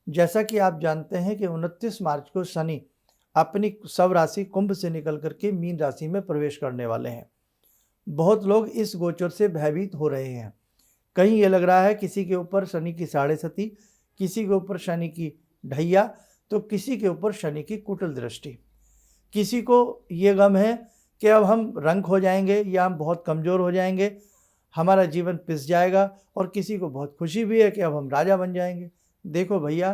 जैसा कि आप जानते हैं कि 29 मार्च को शनि अपनी सब राशि कुंभ से निकल करके मीन राशि में प्रवेश करने वाले हैं। बहुत लोग इस गोचर से भयभीत हो रहे हैं। कहीं ये लग रहा है किसी के ऊपर शनि की साढ़े सती, किसी के ऊपर शनि की ढैया, तो किसी के ऊपर शनि की कुटिल दृष्टि। किसी को ये गम है कि अब हम रंक हो जाएंगे या हम बहुत कमज़ोर हो जाएंगे, हमारा जीवन पिस जाएगा, और किसी को बहुत खुशी भी है कि अब हम राजा बन जाएंगे। देखो भैया,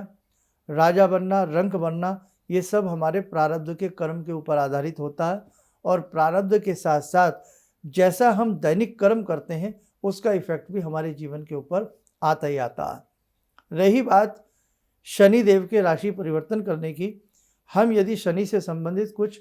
राजा बनना, रंक बनना, ये सब हमारे प्रारब्ध के कर्म के ऊपर आधारित होता है, और प्रारब्ध के साथ साथ जैसा हम दैनिक कर्म करते हैं उसका इफेक्ट भी हमारे जीवन के ऊपर आता ही आता है। रही बात शनि देव के राशि परिवर्तन करने की, हम यदि शनि से संबंधित कुछ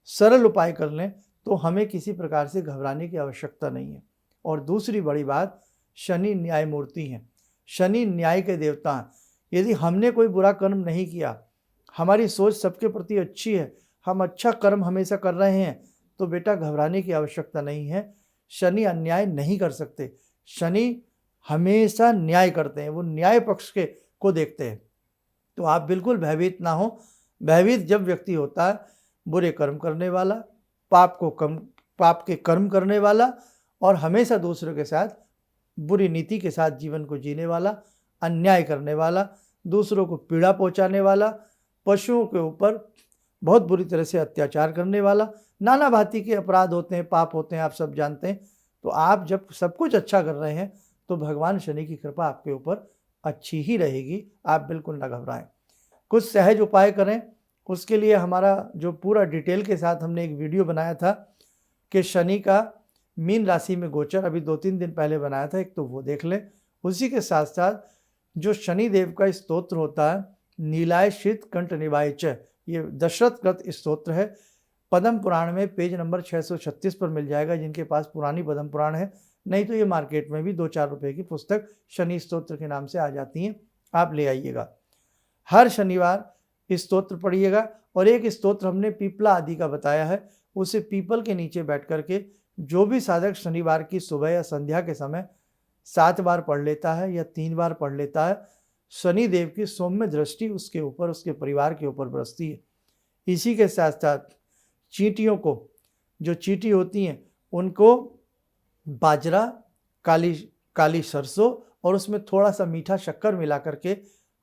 सरल उपाय कर लें तो हमें किसी प्रकार से घबराने की आवश्यकता नहीं है। और दूसरी बड़ी बात, शनि न्यायमूर्ति हैं, शनि न्याय के देवता हैं। यदि हमने कोई बुरा कर्म नहीं किया, हमारी सोच सबके प्रति अच्छी है, हम अच्छा कर्म हमेशा कर रहे हैं, तो बेटा घबराने की आवश्यकता नहीं है। शनि अन्याय नहीं कर सकते, शनि हमेशा न्याय करते हैं, वो न्याय पक्ष के को देखते हैं। तो आप बिल्कुल भयभीत ना हो। भयभीत जब व्यक्ति होता है बुरे कर्म करने वाला, पाप के कर्म करने वाला, और हमेशा दूसरों के साथ बुरी नीति के साथ जीवन को जीने वाला, अन्याय करने वाला, दूसरों को पीड़ा पहुंचाने वाला, पशुओं के ऊपर बहुत बुरी तरह से अत्याचार करने वाला, नाना भांति के अपराध होते हैं, पाप होते हैं, आप सब जानते हैं। तो आप जब सब कुछ अच्छा कर रहे हैं तो भगवान शनि की कृपा आपके ऊपर अच्छी ही रहेगी, आप बिल्कुल ना घबराएं। कुछ सहज उपाय करें, उसके लिए हमारा जो पूरा डिटेल के साथ हमने एक वीडियो बनाया था कि शनि का मीन राशि में गोचर, अभी 2-3 दिन पहले बनाया था, एक तो वो देख लें। उसी के साथ साथ जो शनि देव का स्तोत्र होता है, नीलाय शीत कंठ निवाय च, ये दशरथ कृत स्तोत्र है, पद्म पुराण में पेज नंबर 636 पर मिल जाएगा, जिनके पास पुरानी पद्म पुराण है। नहीं तो ये मार्केट में भी 2-4 रुपए की पुस्तक शनि स्तोत्र के नाम से आ जाती हैं, आप ले आइएगा। हर शनिवार स्तोत्र पढ़िएगा। और एक स्तोत्र हमने पीपला आदि का बताया है, उसे पीपल के नीचे बैठ करके जो भी साधक शनिवार की सुबह या संध्या के समय 7 बार पढ़ लेता है या 3 बार पढ़ लेता है, शनि देव की सौम्य दृष्टि उसके ऊपर, उसके परिवार के ऊपर बरसती है। इसी के साथ साथ चींटियों को, जो चींटी होती हैं, उनको बाजरा, काली सरसों और उसमें थोड़ा सा मीठा शक्कर मिला करके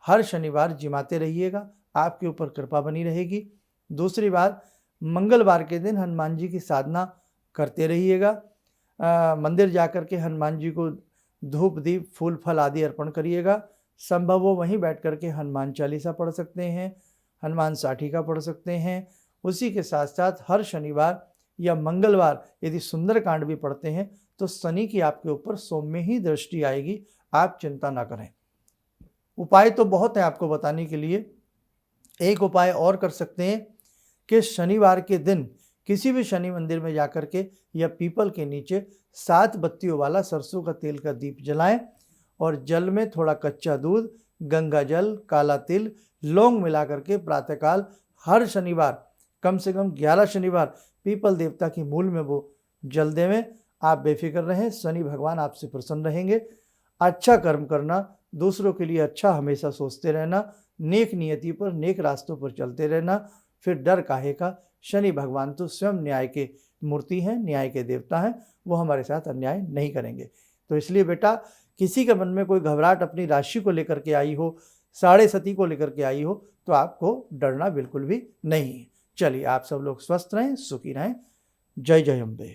हर शनिवार जिमाते रहिएगा, आपके ऊपर कृपा बनी रहेगी। दूसरी बात, मंगलवार के दिन हनुमान जी की साधना करते रहिएगा। मंदिर जाकर के हनुमान जी को धूप दीप फूल फल आदि अर्पण करिएगा। संभव हो वहीं बैठ करके हनुमान चालीसा पढ़ सकते हैं, हनुमान साठिका पढ़ सकते हैं। उसी के साथ साथ हर शनिवार या मंगलवार यदि सुंदरकांड भी पढ़ते हैं तो शनि की आपके ऊपर सौम्य ही दृष्टि आएगी, आप चिंता ना करें। उपाय तो बहुत है आपको बताने के लिए। एक उपाय और कर सकते हैं कि शनिवार के दिन किसी भी शनि मंदिर में जाकर के या पीपल के नीचे 7 बत्तियों वाला सरसों का तेल का दीप जलाएं, और जल में थोड़ा कच्चा दूध, गंगा जल, काला तिल, लौंग मिला करके प्रातःकाल हर शनिवार कम से कम 11 शनिवार पीपल देवता की मूल में वो जल देवें। आप बेफिक्र रहें, शनि भगवान आपसे प्रसन्न रहेंगे। अच्छा कर्म करना, दूसरों के लिए अच्छा हमेशा सोचते रहना, नेक नियति पर, नेक रास्तों पर चलते रहना, फिर डर काहे का। शनि भगवान तो स्वयं न्याय के मूर्ति हैं, न्याय के देवता हैं, वो हमारे साथ अन्याय नहीं करेंगे। तो इसलिए बेटा, किसी के मन में कोई घबराहट अपनी राशि को लेकर के आई हो, साढ़े सती को लेकर के आई हो, तो आपको डरना बिल्कुल भी नहीं है। चलिए, आप सब लोग स्वस्थ रहें, सुखी रहें। जय जय अम्बे।